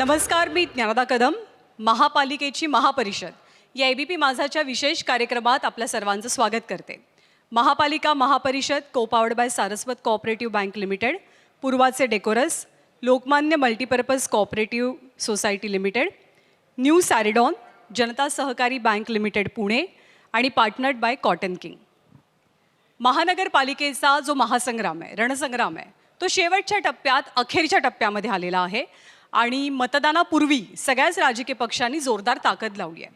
नमस्कार, मी ज्ञानदा कदम. महापालिकेची महापरिषद या एबीपी माझाच्या विशेष कार्यक्रमात आपल्या सर्वांचं स्वागत करते. महापालिका महापरिषद co-powered by Saraswat cooperative bank limited, पूर्वाचे डेकोरस, Lokmanya multipurpose cooperative society limited, new Saridon, Janata Sahakari bank limited Pune आणि पार्टनर्ड बाय कॉटन किंग. महानगरपालिकेचा जो महासंग्राम आहे, रणसंग्राम आहे, तो शेवटच्या टप्प्यात, अखेरच्या टप्प्यामध्ये आलेला आहे आणि मतदानापूर्वी सगळ्याच राजकीय पक्षांनी जोरदार ताकद लावली आहे.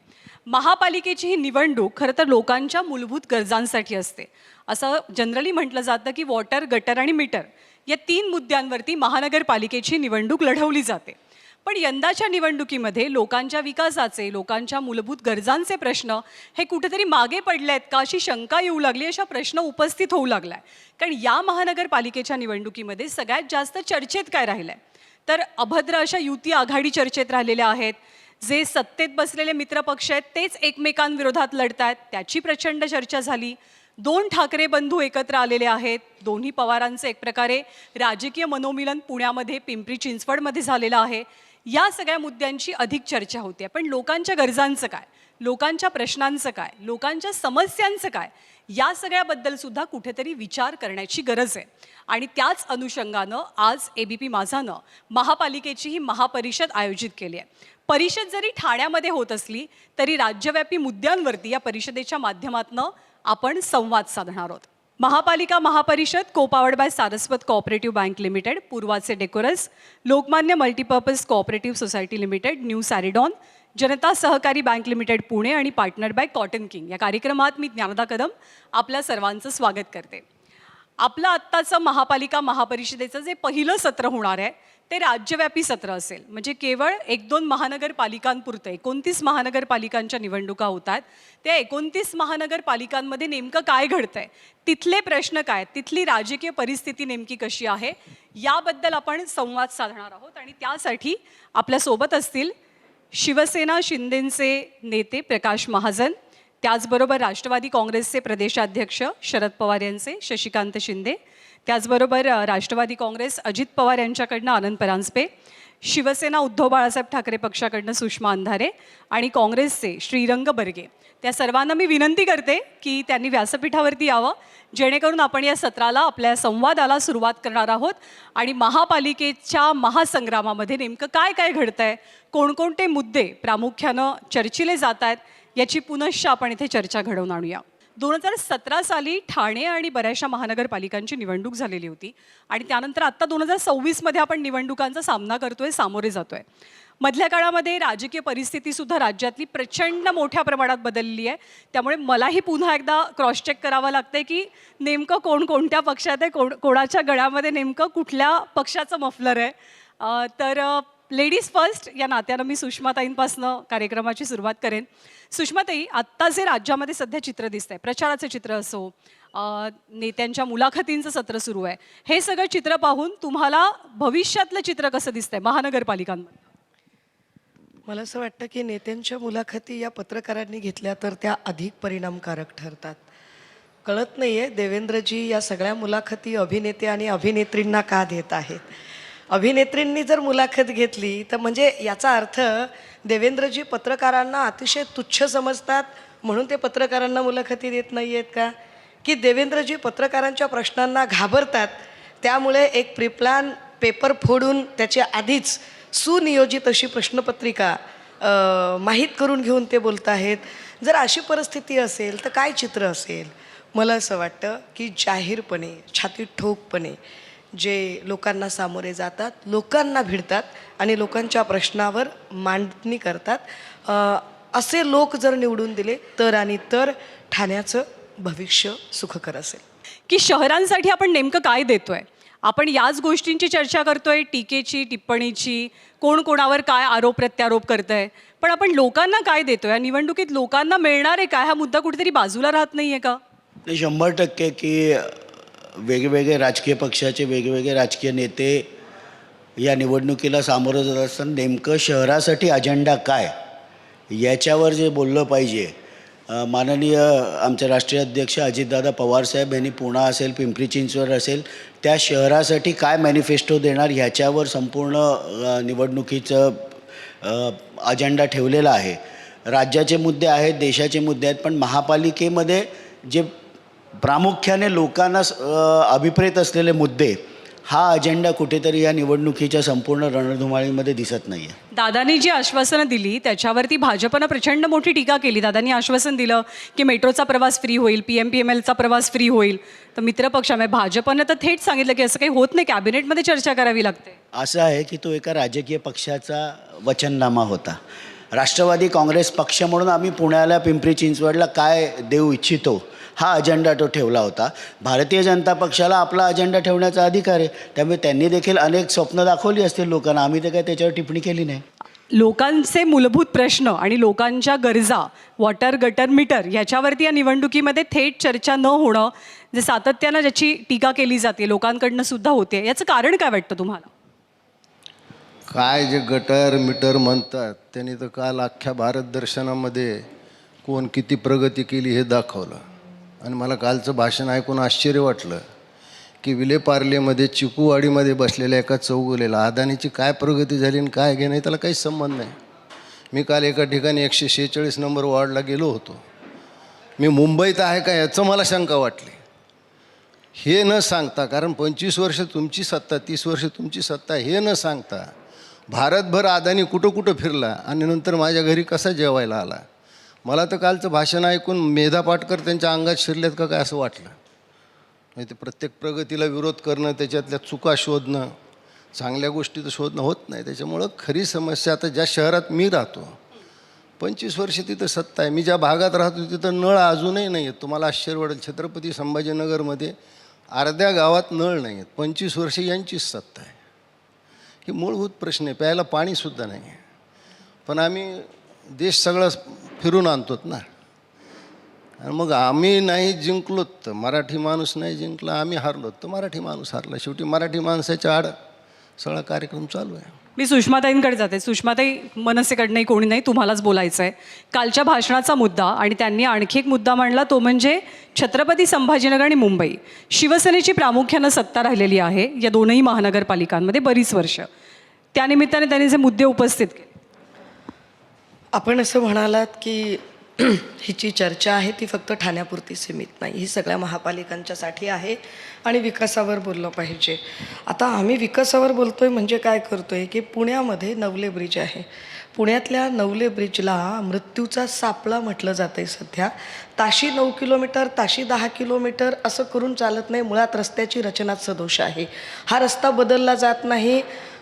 महापालिकेची ही निवडणूक खरं तर लोकांच्या मूलभूत गरजांसाठी असते. असं जनरली म्हटलं जातं की वॉटर, गटर आणि मीटर या 3 मुद्द्यांवरती महानगरपालिकेची निवडणूक लढवली जाते. पण यंदाच्या निवडणुकीमध्ये लोकांच्या विकासाचे, लोकांच्या मूलभूत गरजांचे प्रश्न हे कुठेतरी मागे पडले आहेत का अशी शंका येऊ लागली, अशा प्रश्न उपस्थित होऊ लागला आहे. कारण या महानगरपालिकेच्या निवडणुकीमध्ये सगळ्यात जास्त चर्चेत काय राहिलं आहे तर अभद्र अशा युती आघाडी चर्चेत राहिलेल्या आहेत. जे सत्तेत बसलेले मित्रपक्ष आहेत तेच एकमेकांविरोधात लढत आहेत, त्याची प्रचंड चर्चा झाली. 2 ठाकरे बंधू एकत्र आलेले आहेत. दोन्ही पवारांचं एक प्रकारे राजकीय मनोमिलन पुण्यामध्ये, पिंपरी चिंचवडमध्ये झालेलं आहे. या सगळ्या मुद्द्यांची अधिक चर्चा होते. पण लोकांच्या गरजांचं काय, लोकांच्या प्रश्नांचं काय, लोकांच्या समस्यांचं काय, या सगळ्याबद्दल सुद्धा कुठेतरी विचार करण्याची गरज आहे. आणि त्याच अनुषंगानं आज एबीपी माझानं महापालिकेची ही महापरिषद आयोजित केली आहे. परिषद जरी ठाण्यामध्ये होत असली तरी राज्यव्यापी मुद्द्यांवरती या परिषदेच्या माध्यमातून आपण संवाद साधणार आहोत. महापालिका महापरिषद co-powered by Saraswat cooperative bank limited, पूर्वाचे डेकोरस, Lokmanya multipurpose cooperative society limited, new Saridon, Janata Sahakari bank limited Pune आणि पार्टनर्ड बाय कॉटन किंग या कार्यक्रमात मी ज्ञानदा कदम आपल्या सर्वांचं स्वागत करते. आपलं आत्ताचं महापालिका महापरिषदेचं जे पहिलं सत्र होणार आहे ते राज्यव्यापी सत्र असेल. म्हणजे केवळ 1-2 महानगरपालिकांपुरतं, 29 महानगरपालिकांच्या निवडणुका होत आहेत. त्या 29 महानगरपालिकांमध्ये नेमकं काय घडतं आहे, तिथले प्रश्न काय, तिथली राजकीय परिस्थिती नेमकी कशी आहे, याबद्दल आपण संवाद साधणार आहोत. आणि त्यासाठी आपल्यासोबत असतील शिवसेना शिंदेचे नेते प्रकाश महाजन, त्याचबरोबर राष्ट्रवादी काँग्रेसचे प्रदेशाध्यक्ष शरद पवार यांचे शशिकांत शिंदे, त्याचबरोबर राष्ट्रवादी काँग्रेस अजित पवार यांच्याकडनं आनंद परांजपे, शिवसेना उद्धव बाळासाहेब ठाकरे पक्षाकडनं सुषमा अंधारे आणि काँग्रेसचे श्रीरंग बर्गे. त्या सर्वांना मी विनंती करते की त्यांनी व्यासपीठावरती यावं, जेणेकरून आपण या सत्राला, आपल्या संवादाला सुरुवात करणार आहोत. आणि महापालिकेच्या महासंग्रामामध्ये नेमकं काय काय घडतं आहे, कोणकोणते मुद्दे प्रामुख्यानं चर्चिले जात आहेत, याची पुनश्च आपण इथे चर्चा घडवून आणूया. 2017 साली ठाणे आणि बऱ्याचशा महानगरपालिकांची निवडणूक झालेली होती आणि त्यानंतर आत्ता 2026मध्ये आपण निवडणुकांचा सामना करतोय, सामोरे जातोय. मधल्या काळामध्ये राजकीय परिस्थितीसुद्धा राज्यातली प्रचंड मोठ्या प्रमाणात बदलली आहे. त्यामुळे मलाही पुन्हा एकदा क्रॉस चेक करावं लागतंय की नेमकं कोण कोणत्या पक्षात आहे, कोणाच्या गळ्यामध्ये नेमकं कुठल्या पक्षाचं मफलर आहे. तर लेडीज फर्स्ट या नात्यानं मी सुषमाताईंपासनं कार्यक्रमाची सुरुवात करेन. सुषमाताई, आत्ता जे राज्यामध्ये सध्या चित्र दिसतंय, प्रचाराचं चित्र असो, नेत्यांच्या मुलाखतींचं सत्र सुरू आहे, हे सगळं चित्र पाहून तुम्हाला भविष्यातलं चित्र कसं दिसतंय महानगरपालिकांमध्ये? मला असं वाटतं की नेत्यांच्या मुलाखती या पत्रकारांनी घेतल्या तर त्या अधिक परिणामकारक ठरतात. कळत नाही आहे देवेंद्रजी या सगळ्या मुलाखती अभिनेते आणि अभिनेत्रींना का देत आहेत. अभिनेत्रींनी जर मुलाखत घेतली तर म्हणजे याचा अर्थ देवेंद्रजी पत्रकारांना अतिशय तुच्छ समजतात म्हणून ते पत्रकारांना मुलाखती देत नाही आहेत का, की देवेंद्रजी पत्रकारांच्या प्रश्नांना घाबरतात त्यामुळे एक प्रिप्लॅन पेपर फोडून त्याच्या आधीच सुनियोजित अशी प्रश्नपत्रिका माहीत करून घेऊन ते बोलत आहेत. जर अशी परिस्थिती असेल तर काय चित्र असेल? मला असं वाटतं की जाहीरपणे, छातीत ठोकपणे जे लोकांना सामोरे जातात, लोकांना भिडतात आणि लोकांच्या प्रश्नावर मांडणी करतात, असे लोक जर निवडून दिले तर आणि तर ठाण्याचं भविष्य सुखकर असेल. की शहरांसाठी आपण नेमकं काय देतोय? आपण याच गोष्टींची चर्चा करतोय, टीकेची, टिप्पणीची, कोण कोणावर काय आरोप प्रत्यारोप करतंय, पण आपण लोकांना काय देतोय? या निवडणुकीत लोकांना मिळणार आहे काय, हा मुद्दा कुठेतरी बाजूला राहत नाहीये का? 100% की वेगवेगळे राजकीय पक्षाचे वेगवेगळे राजकीय नेते या निवडणुकीला सामोरं जात असताना नेमकं शहरासाठी अजेंडा काय याच्यावर जे बोललं पाहिजे. माननीय आमचे राष्ट्रीय अध्यक्ष अजितदादा पवारसाहेब यांनी पुणे असेल, पिंपरी चिंचवड असेल, त्या शहरासाठी काय मॅनिफेस्टो देणार ह्याच्यावर संपूर्ण निवडणुकीचं अजेंडा ठेवलेला आहे. राज्याचे मुद्दे आहेत, देशाचे मुद्दे आहेत, पण महापालिकेमध्ये जे प्रामुख्याने लोकांना अभिप्रेत असलेले मुद्दे, हा अजेंडा कुठेतरी या निवडणुकीच्या संपूर्ण रणधुमाळीमध्ये दिसत नाही आहे. दादांनी जी आश्वासनं दिली त्याच्यावरती भाजपनं प्रचंड मोठी टीका केली. दादांनी आश्वासन दिलं की मेट्रोचा प्रवास फ्री होईल, PMPMLचा प्रवास फ्री होईल. तर मित्रपक्षामध्ये भाजपनं तर थेट सांगितलं की असं काही होत नाही, कॅबिनेटमध्ये चर्चा करावी लागते. असं आहे की तो एका राजकीय पक्षाचा वचननामा होता. राष्ट्रवादी काँग्रेस पक्ष म्हणून आम्ही पुण्याला, पिंपरी चिंचवडला काय देऊ इच्छितो हा अजेंडा तो ठेवला होता. भारतीय जनता पक्षाला आपला अजेंडा ठेवण्याचा अधिकार आहे, त्यामुळे त्यांनी देखील अनेक स्वप्न दाखवली असतील लोकांना. आम्ही तर काय त्याच्यावर टिप्पणी केली नाही. लोकांचे मूलभूत प्रश्न आणि लोकांच्या गरजा, वॉटर, गटर, मीटर ह्याच्यावरती या निवडणुकीमध्ये थेट चर्चा न होणं, जे सातत्यानं ज्याची टीका केली जाते लोकांकडनं सुद्धा होते, याचं कारण काय वाटतं तुम्हाला? काय जे गटर मीटर म्हणतात त्यांनी तर काल अख्ख्या भारत दर्शनामध्ये कोण किती प्रगती केली हे दाखवलं. आणि मला कालचं भाषण ऐकून आश्चर्य वाटलं की विलेपार्लेमध्ये चिकूवाडीमध्ये बसलेल्या एका चौगुलेला अदानीची काय प्रगती झाली आणि काय घेणं त्याला काहीच संबंध नाही. मी काल एका ठिकाणी 146 नंबर वॉर्डला गेलो होतो. मी मुंबईत आहे का याचं मला शंका वाटली. हे न सांगता, कारण 25 वर्ष तुमची सत्ता, 30 वर्ष तुमची सत्ता, हे न सांगता भारतभर अदानी कुठं कुठं फिरला आणि नंतर माझ्या घरी कसा जेवायला आला. मला तर कालचं भाषण ऐकून मेधा पाटकर त्यांच्या अंगात शिरल्यात का काय असं वाटलं. म्हणजे ते प्रत्येक प्रगतीला विरोध करणं, त्याच्यातल्या चुका शोधणं, चांगल्या गोष्टी तर शोधणं होत नाही. त्याच्यामुळं खरी समस्या, आता ज्या शहरात मी राहतो 25 वर्ष तिथं सत्ता आहे, मी ज्या भागात राहतो तिथं नळ अजूनही नाही आहेत. तुम्हाला आश्चर्य वाटेल, छत्रपती संभाजीनगरमध्ये अर्ध्या गावात नळ नाही आहेत. 25 वर्ष यांचीच सत्ता आहे. हे मूलभूत प्रश्न आहे. प्यायला पाणीसुद्धा नाही आहे. पण आम्ही देश सगळं फिरून आणतो ना. आणि मग आम्ही नाही जिंकलो तर मराठी माणूस नाही जिंकला, आम्ही हारलो तर मराठी माणूस हारला. शेवटी मराठी माणसाच्या आड सगळा कार्यक्रम चालू आहे. मी सुषमाताईंकडे जाते. सुषमाताई, मनसेकडनंही कोणी नाही, तुम्हालाच बोलायचं आहे. कालच्या भाषणाचा मुद्दा आणि त्यांनी आणखी एक मुद्दा मांडला, तो म्हणजे छत्रपती संभाजीनगर आणि मुंबई. शिवसेनेची प्रामुख्यानं सत्ता राहिलेली आहे या दोनही महानगरपालिकांमध्ये बरीच वर्ष. त्यानिमित्ताने त्यांनी जे मुद्दे उपस्थित केले. आपण असं म्हणालात की ही जी चर्चा आहे ती फक्त ठाण्यापुरती सीमित नाही, ही सगळ्या महापालिकांच्यासाठी आहे आणि विकासावर बोललं पाहिजे. आता आम्ही विकासावर बोलतोय म्हणजे काय करतोय की पुण्यामध्ये नवले ब्रिज आहे. पुण्यातल्या नवले ब्रिजला मृत्यूचा सापळा म्हटलं जातं आहे सध्या. ताशी 9 किलोमीटर, ताशी 10 किलोमीटर असं करून चालत नाही. मुळात रस्त्याची रचनाच सदोष आहे. हा रस्ता बदलला जात नाही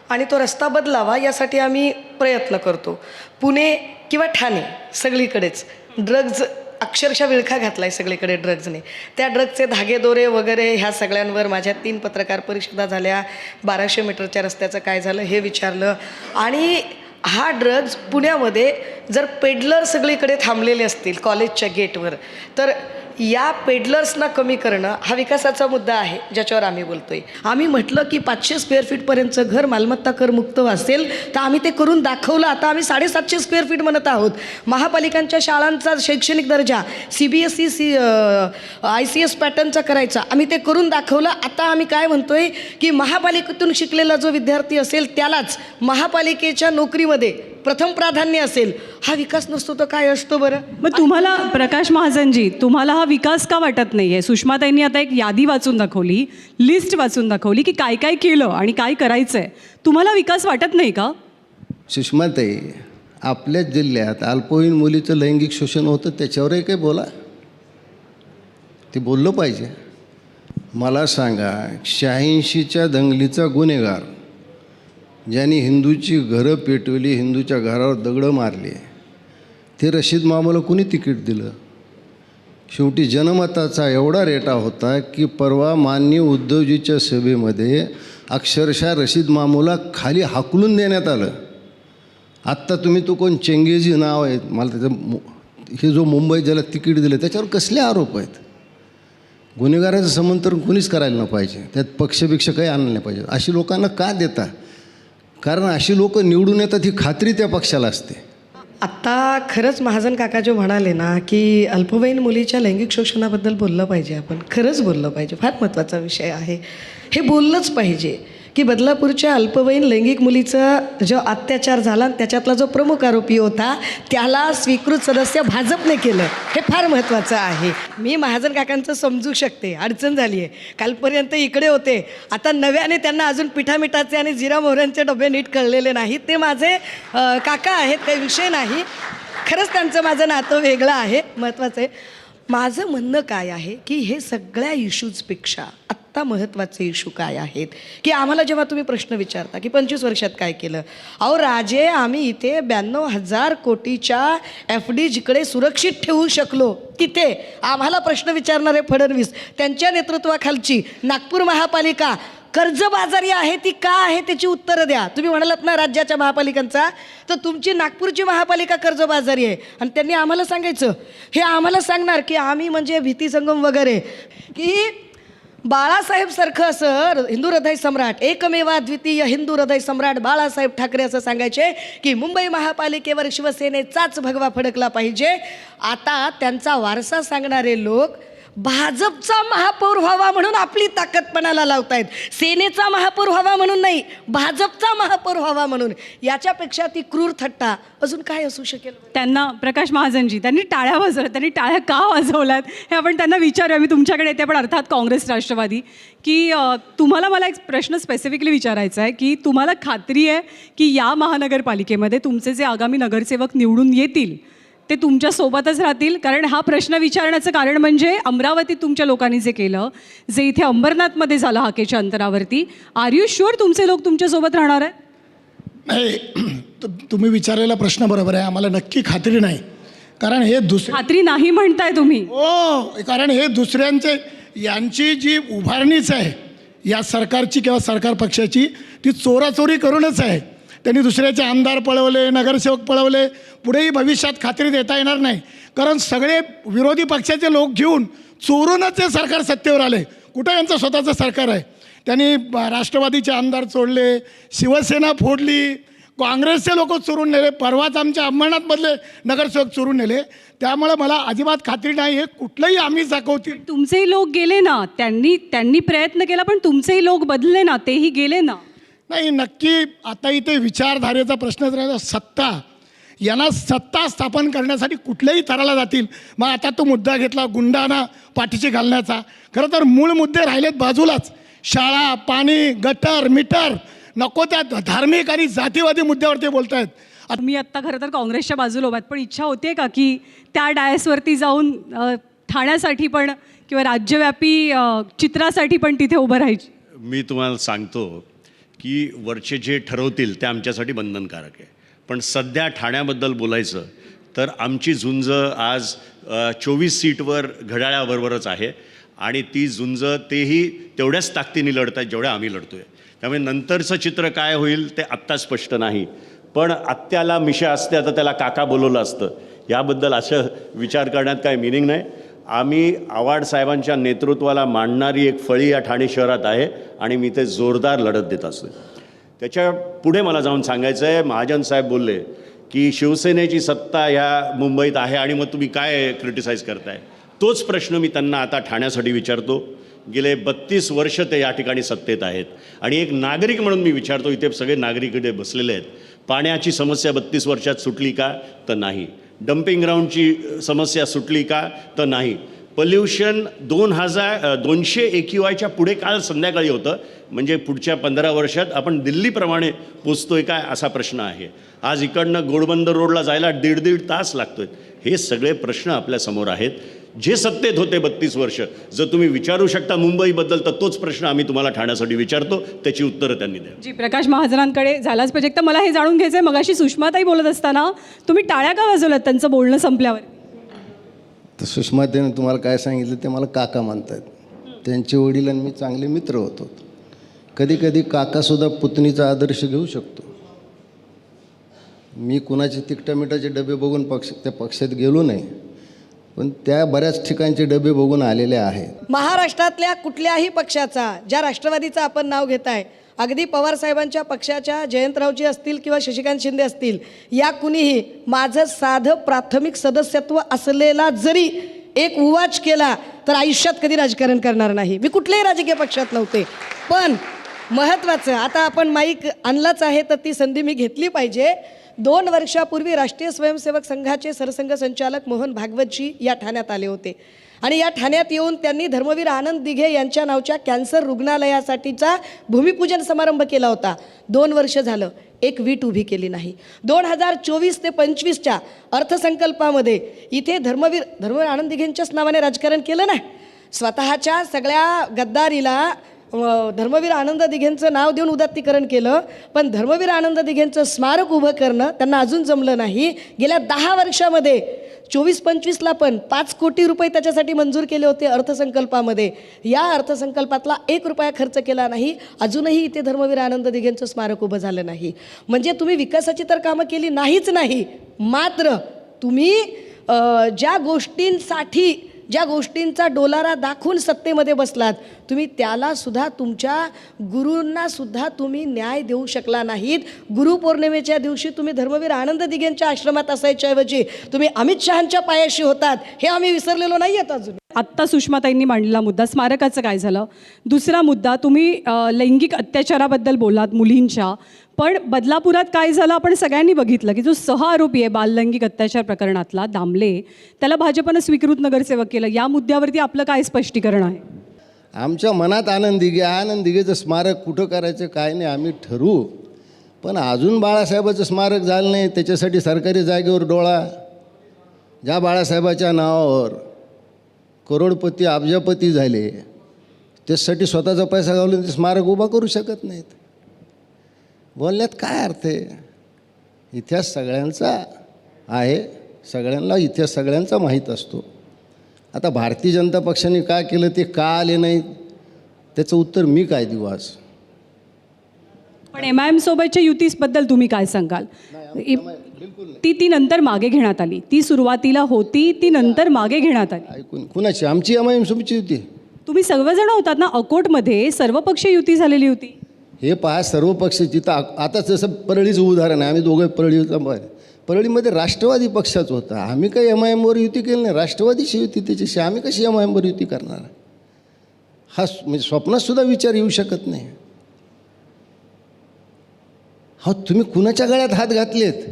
आणि तो रस्ता बदलावा यासाठी आम्ही प्रयत्न करतो. पुणे किंवा ठाणे सगळीकडेच ड्रग्ज अक्षरशः विळखा घातला आहे सगळीकडे ड्रग्जने. त्या ड्रग्जचे धागेदोरे वगैरे ह्या सगळ्यांवर माझ्या 3 पत्रकार परिषदा झाल्या. 1200 मीटरच्या रस्त्याचं काय झालं हे विचारलं. आणि हा ड्रग्ज पुण्यामध्ये जर पेडलर सगळीकडे थांबलेले असतील कॉलेजच्या गेटवर, तर या पेडलर्सना कमी करणं हा विकासाचा मुद्दा आहे ज्याच्यावर आम्ही बोलतोय. आम्ही म्हटलं की 500 स्क्वेअर फीटपर्यंतचं घर मालमत्ता कर मुक्त असेल तर आम्ही ते करून दाखवलं. आता आम्ही 750 स्क्वेअर फीट म्हणत आहोत. महापालिकांच्या शाळांचा शैक्षणिक दर्जा CBSE ICS पॅटर्नचा करायचा, आम्ही ते करून दाखवलं. आता आम्ही काय म्हणतोय की महापालिकेतून शिकलेला जो विद्यार्थी असेल त्यालाच महापालिकेच्या नोकरीमध्ये प्रथम प्राधान्य असेल. हा विकास नसतो तर काय असतो बरं? मग तुम्हाला, प्रकाश महाजनजी, तुम्हाला हा विकास का वाटत नाही आहे? सुषमाताईंनी आता एक यादी वाचून दाखवली, लिस्ट वाचून दाखवली की काय काय केलं आणि काय करायचं आहे. तुम्हाला विकास वाटत नाही का? सुषमाताई, आपल्याच जिल्ह्यात अल्पवयीन मुलीचं लैंगिक शोषण होतं, त्याच्यावरही काही बोला. ते बोललं पाहिजे. मला सांगा, 86च्या दंगलीचा गुन्हेगार ज्यांनी हिंदूची घरं पेटवली, हिंदूच्या घरावर दगडं मारली, ते रशीद मामाला कुणी तिकीट दिलं? शेवटी जनमताचा एवढा रेटा होता की परवा माननीय उद्धवजीच्या सभेमध्ये अक्षरशः रशीद मामूला खाली हाकलून देण्यात आलं. आत्ता तुम्ही तो कोण चेंगेजी नाव आहे, मला त्याचं हे जो मुंबईत ज्याला तिकीट दिलं त्याच्यावर कसले आरोप आहेत? गुन्हेगाराचं समंतरण कुणीच करायला न पाहिजे, त्यात पक्षभिक्ष काही आणलं नाही पाहिजे. अशी लोकांना का देता? कारण अशी लोक निवडून येतात ही खात्री त्या पक्षाला असते. आत्ता खरंच महाजन काका जो म्हणाले ना की अल्पवयीन मुलीच्या लैंगिक शोषणाबद्दल बोललं पाहिजे. आपण खरंच बोललं पाहिजे. फार महत्त्वाचा विषय आहे. हे बोललंच पाहिजे की बदलापूरच्या अल्पवयीन लैंगिक मुलीचा जो अत्याचार झाला त्याच्यातला जो प्रमुख आरोपी होता त्याला स्वीकृत सदस्य भाजपने केलं, हे फार महत्त्वाचं आहे. मी महाजन काकांचं समजू शकते, अडचण झाली आहे. कालपर्यंत इकडे होते, आता नव्याने त्यांना अजून पिठामिठाचे आणि जिरा मोहऱ्यांचे डबे नीट कळलेले नाहीत. ते माझे काका आहेत, काही विषय नाही. खरंच त्यांचं माझं नातं वेगळं आहे, महत्त्वाचं आहे. माझं म्हणणं काय आहे की हे सगळ्या इश्यूजपेक्षा आत्ता महत्त्वाचे इश्यू काय आहेत की आम्हाला जेव्हा तुम्ही प्रश्न विचारता की 25 वर्षात काय केलं, अहो राजे, आम्ही इथे 92,000 कोटीच्या FD जिकडे सुरक्षित ठेवू शकलो तिथे आम्हाला प्रश्न विचारणारे फडणवीस, त्यांच्या नेतृत्वाखालची नागपूर महापालिका कर्जबाजारी आहे ती का आहे त्याची उत्तरं द्या. तुम्ही म्हणालात ना राज्याच्या महापालिकांचा, तर तुमची नागपूरची महापालिका कर्जबाजारी आहे आणि त्यांनी आम्हाला सांगायचं, हे आम्हाला सांगणार की आम्ही म्हणजे भीतीसंगम वगैरे, की बाळासाहेबसारखं असं हिंदू हृदय सम्राट, एकमेवा द्वितीय हिंदू हृदय सम्राट बाळासाहेब ठाकरे असं सांगायचे की मुंबई महापालिकेवर शिवसेनेचाच भगवा फडकला पाहिजे. आता त्यांचा वारसा सांगणारे लोक भाजपचा महापौर व्हावा म्हणून आपली ताकद पणाला लावतायत, सेनेचा महापौर व्हावा म्हणून नाही, भाजपचा महापौर व्हावा म्हणून. याच्यापेक्षा ती क्रूर थट्टा अजून काय असू शकेल? त्यांना प्रकाश महाजनजी त्यांनी टाळ्या वाजवल्या, त्यांनी टाळ्या का वाजवल्यात हे आपण त्यांना विचारूया. मी तुमच्याकडे येते, पण अर्थात काँग्रेस राष्ट्रवादी की तुम्हाला मला एक प्रश्न स्पेसिफिकली विचारायचा आहे की तुम्हाला खात्री आहे की या महानगरपालिकेमध्ये तुमचे जे आगामी नगरसेवक निवडून येतील ते तुमच्या सोबतच राहतील? कारण हा प्रश्न विचारण्याचं कारण म्हणजे अमरावतीत तुमच्या लोकांनी जे केलं, जे इथे अंबरनाथमध्ये झालं हाकेच्या अंतरावरती, आर यू शुअर तुमचे लोक तुमच्यासोबत राहणार आहे? नाही, तुम्ही विचारलेला प्रश्न बरोबर आहे. आम्हाला नक्की खात्री नाही, कारण हे खात्री नाही म्हणताय तुम्ही? हो, कारण हे दुसऱ्यांचे, यांची जी उभारणीच आहे या सरकारची किंवा सरकार पक्षाची, ती चोराचोरी करूनच आहे. त्यांनी दुसऱ्याचे आमदार पळवले, नगरसेवक पळवले. पुढेही भविष्यात खात्री देता येणार नाही, कारण सगळे विरोधी पक्षाचे लोक घेऊन चोरूनच हे सरकार सत्तेवर आले. कुठं यांचं स्वतःचं सरकार आहे? त्यांनी राष्ट्रवादीचे आमदार चोरले, शिवसेना फोडली, काँग्रेसचे लोक चोरून नेले, परवाच आमच्या अंबरनाथमधले नगरसेवक चोरून नेले. त्यामुळे मला अजिबात खात्री नाही हे कुठलंही आम्ही दाखवतील. तुमचेही लोक गेले ना, त्यांनी प्रयत्न केला, पण तुमचेही लोक बदलले ना, तेही गेले ना. नाही, नक्की आता इथे विचारधारेचा प्रश्नच राहिला. सत्ता, यांना सत्ता स्थापन करण्यासाठी कुठल्याही थराला जातील. मग आता तो मुद्दा घेतला गुंडांना पाठीशी घालण्याचा. खरं तर मूळ मुद्दे राहिलेत बाजूलाच. शाळा, पाणी, गटर, मीटर, नको त्या धार्मिक आणि जातीवादी मुद्द्यावर ते बोलत आहेत. मी आत्ता खरं तर काँग्रेसच्या बाजूला उभात, पण इच्छा होते का की त्या डायसवरती जाऊन ठाण्यासाठी पण किंवा राज्यव्यापी चित्रासाठी पण तिथे उभं राहायची? मी तुम्हाला सांगतो की वरचे जे ठरवतील ते आमच्यासाठी बंधनकारक आहे. पण सध्या ठाण्याबद्दल बोलायचं तर आमची झुंज आज 24 सीटवर घड्याळाबरोबरच आहे आणि ती झुंज तेही तेवढ्याच ताकदीने लढत आहेत जेवढ्या आम्ही लढतो आहे. त्यामुळे नंतरचं चित्र काय होईल ते आत्ता स्पष्ट नाही. पण आत्याला मिशा असत्या तर त्याला काका बोलवलं असतं, याबद्दल असं विचार करण्यात काय मिनिंग नाही. आम्ही आव्हाड साहेबांच्या नेतृत्वाला मांडणारी एक फळी या ठाणे शहरात आहे आणि मी ते जोरदार लढत देत असतो. त्याच्या पुढे मला जाऊन सांगायचं आहे, महाजन साहेब बोलले की शिवसेनेची सत्ता ह्या मुंबईत आहे आणि मग तुम्ही काय क्रिटिसाइज करताय. तोच प्रश्न मी त्यांना आता ठाण्यासाठी विचारतो. गेले 32 वर्ष ते या ठिकाणी सत्तेत आहेत आणि एक नागरिक म्हणून मी विचारतो, इथे सगळे नागरिक इथे बसलेले आहेत, पाण्याची समस्या 32 वर्षात सुटली का? तर नाही. डम्पिंग ग्राउंडची समस्या सुटली का? तर नाही. पोल्युशन 200 AQIच्या पुढे काल संध्याकाळी होतं, म्हणजे पुढच्या 15 वर्षात आपण दिल्लीप्रमाणे पोचतोय काय असा प्रश्न आहे. आज इकडनं घोडबंदर रोडला जायला 1.5 तास लागतोय. हे सगळे प्रश्न आपल्यासमोर आहेत. जे सत्तेत होते 32 वर्ष, जर तुम्ही विचारू शकता मुंबईबद्दल तर तोच प्रश्न आम्ही तुम्हाला ठाण्यासाठी विचारतो, त्याची उत्तरं त्यांनी द्या. जी, प्रकाश महाजनांकडे झालाच पाहिजे. तर मला हे जाणून घ्यायचं आहे, मगाशी सुषमाताई बोलत असताना तुम्ही टाळ्या का वाजवल्यात त्यांचं बोलणं संपल्यावर? तर सुषमाताईने तुम्हाला काय सांगितलं ते मला काका म्हणतात. त्यांचे वडील आणि मी चांगले मित्र होतो. कधी कधी काकासुद्धा पुतणीचा आदर्श घेऊ शकतो. मी कुणाचे तिखटामिठाचे डबे बघून त्या पक्षात गेलो नाही, पण त्या बऱ्याच ठिकाणचे डबे बघून आलेले आहेत. महाराष्ट्रातल्या कुठल्याही पक्षाचा, ज्या राष्ट्रवादीचं आपण नाव घेताय, अगदी पवारसाहेबांच्या पक्षाच्या जयंतरावजी असतील किंवा शशिकांत शिंदे असतील, या कुणीही माझं साधं प्राथमिक सदस्यत्व असलेला जरी एक उवाच केला तर आयुष्यात कधी राजकारण करणार नाही. मी कुठल्याही राजकीय पक्षात नव्हते, पण महत्त्वाचं आता आपण माईक आणलाच आहे तर ती संधी मी घेतली पाहिजे. 2 वर्षापूर्वी राष्ट्रीय स्वयंसेवक संघाचे सरसंघ संचालक मोहन भागवतजी या ठाण्यात आले होते आणि या ठाण्यात येऊन त्यांनी धर्मवीर आनंद दिघे यांच्या नावच्या कॅन्सर रुग्णालयासाठीचा भूमिपूजन समारंभ केला होता. 2 वर्ष झालं, एक वीट उभी केली नाही. 2024 ते 25च्या अर्थसंकल्पामध्ये इथे धर्मवीर आनंद दिघेंच्याच नावाने राजकारण केलं नाही. स्वतःच्या सगळ्या गद्दारीला धर्मवीर आनंद दिघेंचं नाव देऊन उदात्तीकरण केलं, पण धर्मवीर आनंद दिघेंचं स्मारक उभं करणं त्यांना अजून जमलं नाही. गेल्या 10 वर्षामध्ये 24-25ला पण 5 कोटी रुपये त्याच्यासाठी मंजूर केले होते अर्थसंकल्पामध्ये. या अर्थसंकल्पातला 1 रुपया खर्च केला नाही. अजूनही इथे धर्मवीर आनंद दिघेंचं स्मारक उभं झालं नाही. म्हणजे तुम्ही विकासाची तर कामं केली नाहीच नाही, मात्र तुम्ही ज्या गोष्टींचा डोलारा दाखवून सत्तेमध्ये बसलात, तुम्ही त्याला सुद्धा तुमच्या गुरूंना सुद्धा तुम्ही न्याय देऊ शकला नाहीत. गुरुपौर्णिमेच्या दिवशी तुम्ही धर्मवीर आनंद दिघेंच्या आश्रमात असायच्याऐवजी तुम्ही अमित शहांच्या पायाशी होतात, हे आम्ही विसरलेलो नाही आहेत अजून. आत्ता सुषमाताईंनी मांडलेला मुद्दा स्मारकाचं काय झालं. दुसरा मुद्दा, तुम्ही लैंगिक अत्याचाराबद्दल बोललात मुलींच्या, पण बदलापुरात काय झालं आपण सगळ्यांनी बघितलं की जो सहआरोपी आहे बाललैंगिक अत्याचार प्रकरणातला दामले, त्याला भाजपनं स्वीकृत नगरसेवक केलं. या मुद्द्यावरती आपलं काय स्पष्टीकरण आहे. आमच्या मनात आनंद दिघेचं स्मारक कुठं करायचं काय नाही आम्ही ठरवू, पण अजून बाळासाहेबाचं स्मारक झालं नाही. त्याच्यासाठी सरकारी जागेवर डोळा, ज्या बाळासाहेबाच्या नावावर करोडपती अब्जापती झाले त्याच्यासाठी स्वतःचा पैसा घालून ते स्मारक उभा करू शकत नाहीत. बोलण्यात काय अर्थ आहे. इतिहास सगळ्यांचा आहे, सगळ्यांना इतिहास सगळ्यांचा माहीत असतो. आता भारतीय जनता पक्षाने काय केलं ते का आले नाहीत त्याचं उत्तर मी काय देऊ आज. पण MIM सोबतच्या युतीबद्दल तुम्ही काय सांगाल. ती नंतर मागे घेण्यात आली. ती सुरुवातीला होती, ती नंतर मागे घेण्यात आली. ऐकून कुणाची? आमची MIM सोबतची युती. तुम्ही सर्वजण होतात ना अकोटमध्ये, सर्वपक्षीय युती झालेली होती. हे पहा सर्व पक्षाची तर आता जसं परळीचं उदाहरण आहे. आम्ही दोघं परळीमध्ये राष्ट्रवादी पक्षाचं होता. आम्ही काही MIMवर युती केली नाही, राष्ट्रवादीची युती त्याच्याशी. आम्ही कशी MIMवर युती करणार. हा म्हणजे स्वप्नातसुद्धा विचार येऊ शकत नाही. हा तुम्ही कुणाच्या गळ्यात हात घातलेत.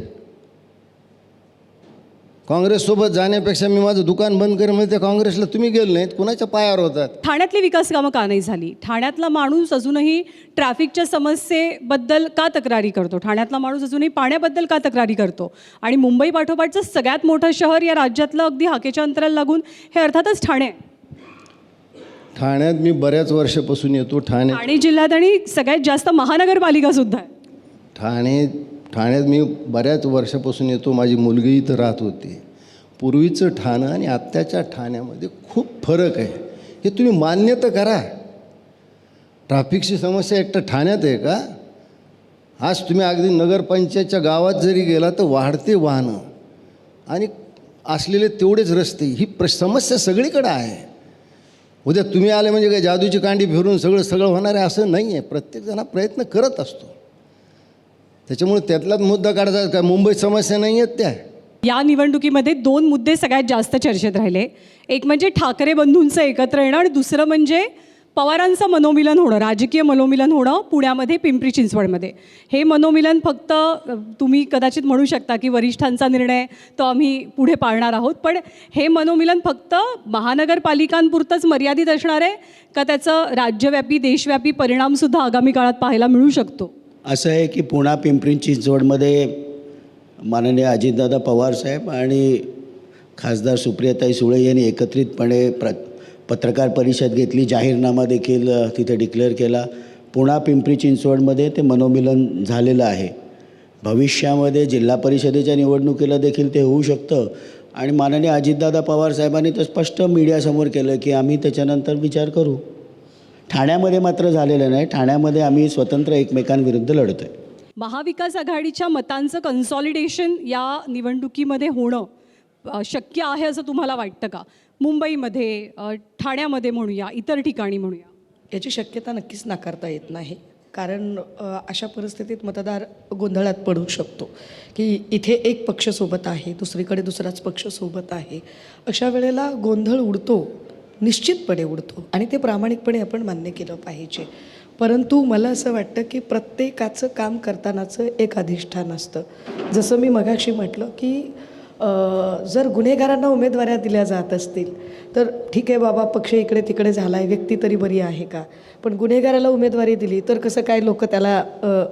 काँग्रेससोबत जाण्यापेक्षा मी माझं दुकान बंद करेन म्हणजे त्या काँग्रेसला तुम्ही गेले नाहीत, कुणाच्या पायावर होतात. ठाण्यातली विकास कामं का नाही झाली. ठाण्यातला माणूस अजूनही ट्रॅफिकच्या समस्येबद्दल का तक्रारी करतो. ठाण्यातला माणूस अजूनही पाण्याबद्दल का तक्रारी करतो. आणि मुंबई पाठोपाठचं सगळ्यात मोठं शहर या राज्यातलं अगदी हाकेच्या अंतराला लागून हे अर्थातच ठाणे. ठाण्यात मी बऱ्याच वर्षापासून येतो. ठाणे जिल्ह्यात आणि सगळ्यात जास्त महानगरपालिका सुद्धा आहे. ठाण्यात मी बऱ्याच वर्षापासून येतो. माझी मुलगी इथं राहत होती. पूर्वीचं ठाणं आणि आत्ताच्या ठाण्यामध्ये खूप फरक आहे. हे तुम्ही मान्य तर करा. ट्रॅफिकची समस्या एकटं ठाण्यात आहे का? आज तुम्ही अगदी नगरपंचायतच्या गावात जरी गेला तर वाढते वाहनं आणि असलेले तेवढेच रस्ते, ही समस्या सगळीकडे आहे. उद्या तुम्ही आले म्हणजे काय जादूची कांडी फिरून सगळं होणार आहे असं नाही आहे. प्रत्येकजण हा प्रयत्न करत असतो. त्याच्यामुळे त्यातलाच मुद्दा काढतात काय मुंबईत समस्या नाही आहेत त्या. या निवडणुकीमध्ये 2 मुद्दे सगळ्यात जास्त चर्चेत राहिले. एक म्हणजे ठाकरे बंधूंचं एकत्र येणं आणि दुसरं म्हणजे पवारांचं मनोमिलन होणं, राजकीय मनोमिलन होणं पुण्यामध्ये, पिंपरी चिंचवडमध्ये. हे मनोमिलन फक्त तुम्ही कदाचित म्हणू शकता की वरिष्ठांचा निर्णय तो आम्ही पुढे पाळणार आहोत, पण हे मनोमिलन फक्त महानगरपालिकांपुरतंच मर्यादित असणार आहे का त्याचं राज्यव्यापी देशव्यापी परिणामसुद्धा आगामी काळात पाहायला मिळू शकतो. असं आहे की पुणा पिंपरी चिंचवडमध्ये माननीय अजितदादा पवारसाहेब आणि खासदार सुप्रियाताई सुळे यांनी एकत्रितपणे पत्रकार परिषद घेतली, जाहीरनामा देखील तिथे डिक्लेअर केला. पुणा पिंपरी चिंचवडमध्ये ते मनोमिलन झालेलं आहे. भविष्यामध्ये जिल्हा परिषदेच्या निवडणुकीला देखील ते होऊ शकतं आणि माननीय अजितदादा पवारसाहेबांनी तर स्पष्ट मीडियासमोर केलं की आम्ही त्याच्यानंतर विचार करू. ठाण्यामध्ये मात्र झालेलं नाही. ठाण्यामध्ये आम्ही स्वतंत्र एकमेकांविरुद्ध लढतो आहे. महाविकास आघाडीच्या मतांचं कन्सॉलिडेशन या निवडणुकीमध्ये होणं शक्य आहे असं तुम्हाला वाटतं का. मुंबईमध्ये, ठाण्यामध्ये म्हणूया, इतर ठिकाणी म्हणूया. याची शक्यता नक्कीच नाकारता येत नाही. कारण अशा परिस्थितीत मतदार गोंधळात पडू शकतो की इथे एक पक्ष सोबत आहे, दुसरीकडे दुसराच पक्ष सोबत आहे. अशा वेळेला गोंधळ उडतो, निश्चितपणे उडतो आणि ते प्रामाणिकपणे आपण मान्य केलं पाहिजे. परंतु मला असं वाटतं की प्रत्येकाचं काम करतानाचं एक अधिष्ठान असतं. जसं मी मगाशी म्हटलं की जर गुन्हेगारांना उमेदवाऱ्या दिल्या जात असतील तर ठीक आहे बाबा, पक्ष इकडे तिकडे झाला आहे, व्यक्ती तरी बरी आहे का, पण गुन्हेगाराला उमेदवारी दिली तर कसं काय लोक त्याला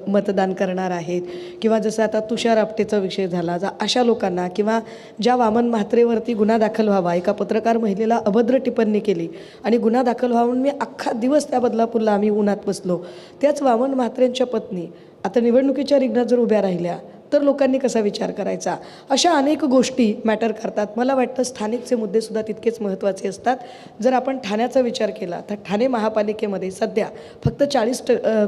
मतदान करणार आहेत. किंवा जसं आता तुषार आपटेचा विषय झाला, अशा लोकांना, किंवा ज्या वामन म्हात्रेवरती गुन्हा दाखल व्हावा, एका पत्रकार महिलेला अभद्र टिप्पणी केली आणि गुन्हा दाखल व्हावा म्हणून मी अख्खा दिवस त्या बदलापूरला आम्ही उन्हात बसलो, त्याच वामन म्हात्रेंच्या पत्नी आता निवडणुकीच्या रिंगणात जर उभ्या राहिल्या तर लोकांनी कसा विचार करायचा. अशा अनेक गोष्टी मॅटर करतात. मला वाटतं स्थानिकचे मुद्देसुद्धा तितकेच महत्त्वाचे असतात. जर आपण ठाण्याचा विचार केला तर ठाणे महापालिकेमध्ये सध्या फक्त 40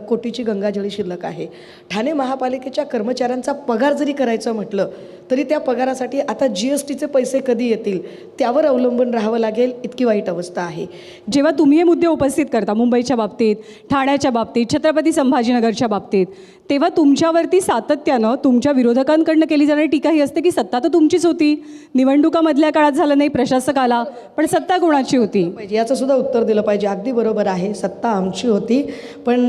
कोटीची गंगाजळी शिल्लक आहे. ठाणे महापालिकेच्या कर्मचाऱ्यांचा पगार जरी करायचं म्हटलं तरी त्या पगारासाठी आता GSTचे पैसे कधी येतील त्यावर अवलंबून राहावं लागेल, इतकी वाईट अवस्था आहे. जेव्हा तुम्ही हे मुद्दे उपस्थित करता मुंबईच्या बाबतीत, ठाण्याच्या बाबतीत, छत्रपती संभाजीनगरच्या बाबतीत, तेव्हा तुमच्यावरती सातत्यानं तुमच्या विरोधकांकडनं केली जाणारी टीका ही असते की सत्ता तर तुमचीच होती, निवडणुकामधल्या काळात झालं नाही, प्रशासक आला, पण सत्ता कोणाची होती? पाहिजे याचं सुद्धा उत्तर दिलं पाहिजे. अगदी बरोबर आहे, सत्ता आमची होती, पण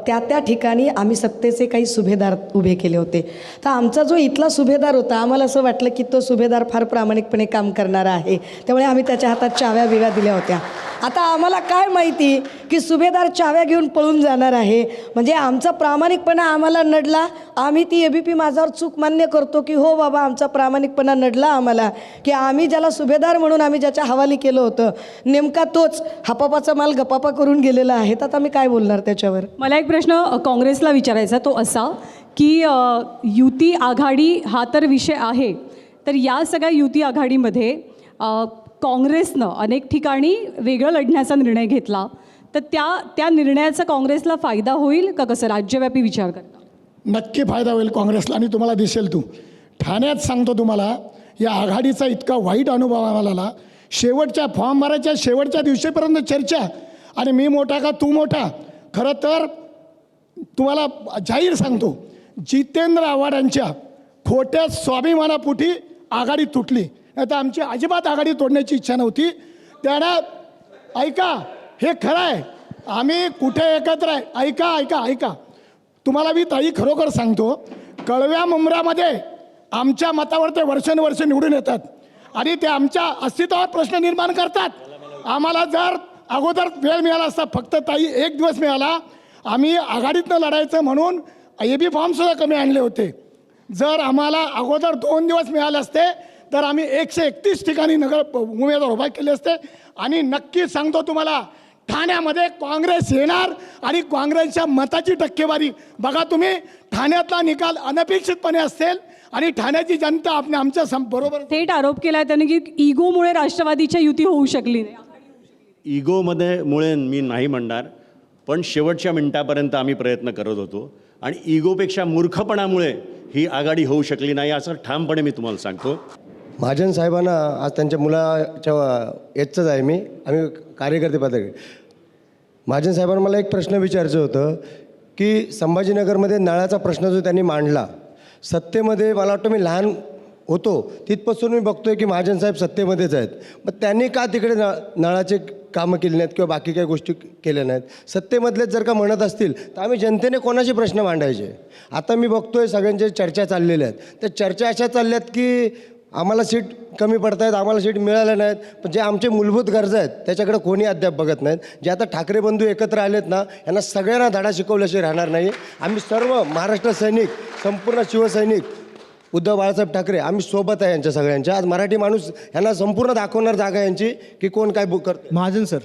त्या ठिकाणी आम्ही सत्तेचे काही सुभेदार उभे केले होते. तर आमचा जो इथला सुभेदार होता, आम्हाला असं वाटलं की तो सुभेदार फार प्रामाणिकपणे काम करणारा आहे, त्यामुळे आम्ही त्याच्या हातात चाव्या बिव्या दिल्या होत्या. आता आम्हाला काय माहिती की सुभेदार चाव्या घेऊन पळून जाणार आहे. म्हणजे आमचा प्रामाणिकपणा आम्हाला नडला. आम्ही ती ABP माझ्यावर चूक मान्य करतो की हो बाबा, आमचा प्रामाणिकपणा नडला आम्हाला, की आम्ही ज्याला सुभेदार म्हणून आम्ही ज्याच्या हवाली केलं होतं नेमका तोच हापापाचा माल गपापा करून गेलेला आहे. तर आता मी काय बोलणार त्याच्यावर. मला एक प्रश्न काँग्रेसला विचारायचा, तो असा की युती आघाडी हा तर विषय आहे, तर या सगळ्या युती आघाडीमध्ये काँग्रेसनं अनेक ठिकाणी वेगळं लढण्याचा निर्णय घेतला, तर त्या निर्णयाचा काँग्रेसला फायदा होईल का? कसं राज्यव्यापी विचार करता? नक्की फायदा होईल काँग्रेसला. आणि तुम्हाला दिसेल, ठाण्यात सांगतो तुम्हाला, या आघाडीचा इतका वाईट अनुभव आम्हाला आला. शेवटच्या फॉर्म भरायच्या शेवटच्या दिवशीपर्यंत चर्चा, आणि मी मोठा का तू मोठा. खरं तर तुम्हाला जाहीर सांगतो, जितेंद्र आव्हाडांच्या खोट्या स्वाभिमानापोटी आघाडी तुटली, नाही तर आमची अजिबात आघाडी तोडण्याची इच्छा नव्हती. त्यानं ऐका, हे खरं आहे, आम्ही कुठे एकत्र आहे. ऐका ऐका ऐका, तुम्हाला मी ताई खरोखर सांगतो, कळव्या मुंब्र्यामध्ये आमच्या मतावर ते वर्षानुवर्ष निवडून येतात आणि ते आमच्या अस्तित्वावर प्रश्न निर्माण करतात. आम्हाला जर अगोदर वेळ मिळाला असता, फक्त ताई 1 दिवस मिळाला, आम्ही आघाडीतनं लढायचं म्हणून AB फॉर्मसुद्धा कमी आणले होते. जर आम्हाला अगोदर 2 दिवस मिळाले असते तर आम्ही 131 ठिकाणी उमेदवार उभा केले असते. आणि नक्की सांगतो तुम्हाला, ठाण्यामध्ये काँग्रेस येणार आणि काँग्रेसच्या मताची टक्केवारी बघा तुम्ही. ठाण्यातला निकाल अनपेक्षितपणे असेल आणि ठाण्याची जनता आमच्या बरोबर. थेट आरोप केला त्याने की इगोमुळे राष्ट्रवादीच्या युती होऊ शकली नाही. मुळे मी नाही म्हणणार, पण शेवटच्या मिनिटापर्यंत आम्ही प्रयत्न करत होतो आणि इगोपेक्षा मूर्खपणामुळे ही आघाडी होऊ शकली नाही, असं ठामपणे मी तुम्हाला सांगतो. महाजन साहेबांना आज त्यांच्या मुलाच्या एजचंच आहे मी, आम्ही कार्यकर्ते पातळी. महाजन साहेबांना मला एक प्रश्न विचारायचं होतं की संभाजीनगरमध्ये नळाचा प्रश्न जो त्यांनी मांडला, सत्तेमध्ये मला वाटतं मी लहान होतो तिथपासून मी बघतोय की महाजन साहेब सत्तेमध्येच आहेत. मग त्यांनी का तिकडे नळाचे कामं केली नाहीत किंवा बाकी काही गोष्टी केल्या नाहीत? सत्तेमधलेच जर का म्हणत असतील तर आम्ही जनतेने कोणाचे प्रश्न मांडायचे? आता मी बघतोय सगळ्यांच्या चर्चा चाललेल्या आहेत. त्या चर्चा अशा चालल्यात की आम्हाला सीट कमी पडत आहेत, आम्हाला सीट मिळाल्या नाहीत, पण जे आमचे मूलभूत गरजा आहेत त्याच्याकडे कोणी अद्याप बघत नाहीत. जे आता ठाकरे बंधू एकत्र आलेत ना, यांना सगळ्यांना धडा शिकवल्याशिवाय राहणार नाही. आम्ही सर्व महाराष्ट्र सैनिक, संपूर्ण शिवसैनिक, उद्धव बाळासाहेब ठाकरे, आम्ही सोबत आहे यांच्या सगळ्यांच्या. आज मराठी माणूस यांना संपूर्ण दाखवणार जागा यांची की कोण काय करतं. महाजन सर,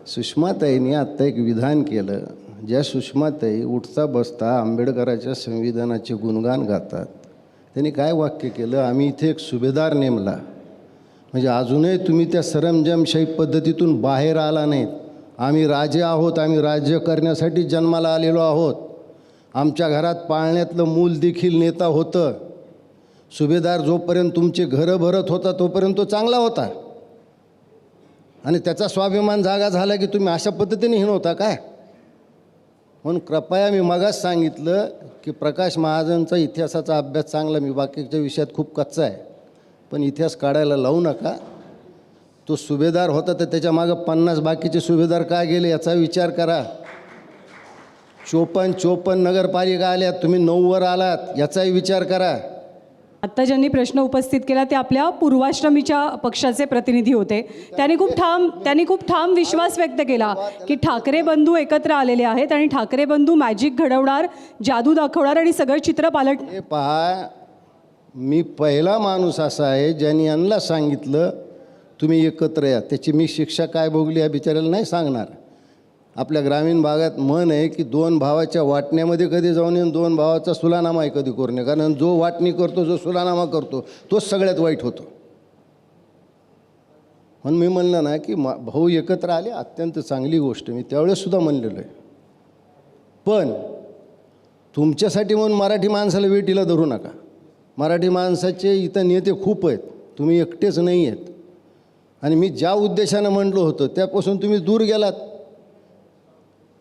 सुषमाताईंनी आत्ता एक विधान केलं. ज्या सुषमाताई उठता बसता आंबेडकराच्या संविधानाचे गुणगान गातात, त्यांनी काय वाक्य केलं, आम्ही इथे एक सुभेदार नेमला. म्हणजे अजूनही तुम्ही त्या सरंजामशाही पद्धतीतून बाहेर आला नाहीत. आम्ही राजे आहोत, आम्ही राज्य करण्यासाठी जन्माला आलेलो आहोत. आमच्या घरात पाळण्यातलं मूल देखील नेता होतं. सुभेदार जोपर्यंत तुमचे घरं भरत होता तोपर्यंत तो चांगला होता, आणि त्याचा स्वाभिमान जागा झाला की तुम्ही अशा पद्धतीने हिणवता काय? म्हणून कृपया, मी मगाच सांगितलं की प्रकाश महाजनचा इतिहासाचा अभ्यास चांगला, मी बाकीच्या विषयात खूप कच्चा आहे, पण इतिहास काढायला लावू नका. तो सुभेदार होता तर त्याच्या मागं 50 बाकीचे सुभेदार काय गेले याचा विचार करा. चोपन्न नगरपालिका आल्यात, तुम्ही 9वर आलात, याचाही विचार करा. आत्ता ज्यांनी प्रश्न उपस्थित केला ते आपल्या पूर्वाश्रमीच्या पक्षाचे प्रतिनिधी होते. त्यांनी खूप ठाम विश्वास व्यक्त केला की ठाकरे बंधू एकत्र आलेले आहेत आणि ठाकरे बंधू मॅजिक घडवणार, जादू दाखवणार आणि सगळं चित्र पालट. हे पहा, मी पहिला माणूस असा आहे ज्यांनी यांना सांगितलं तुम्ही एकत्र या. त्याची मी शिक्षा काय भोगली या बिचाऱ्याला नाही सांगणार. आपल्या ग्रामीण भागात म्हण आहे की 2 भावाच्या वाटण्यामध्ये कधी जाऊन येऊन 2 भावाचा सुलानामाही कधी करू नये, कारण जो वाटणी करतो, जो सुलानामा करतो, तोच सगळ्यात वाईट होतो. म्हणून मी म्हणलं ना की भाऊ एकत्र आले, अत्यंत चांगली गोष्ट, मी त्यावेळेससुद्धा म्हणलेलं आहे. पण तुमच्यासाठी म्हणून मराठी माणसाला वेटीला धरू नका. मराठी माणसाचे इथं नेते खूप आहेत, तुम्ही एकटेच नाही आहेत. आणि मी ज्या उद्देशानं म्हणलं होतं त्यापासून तुम्ही दूर गेलात.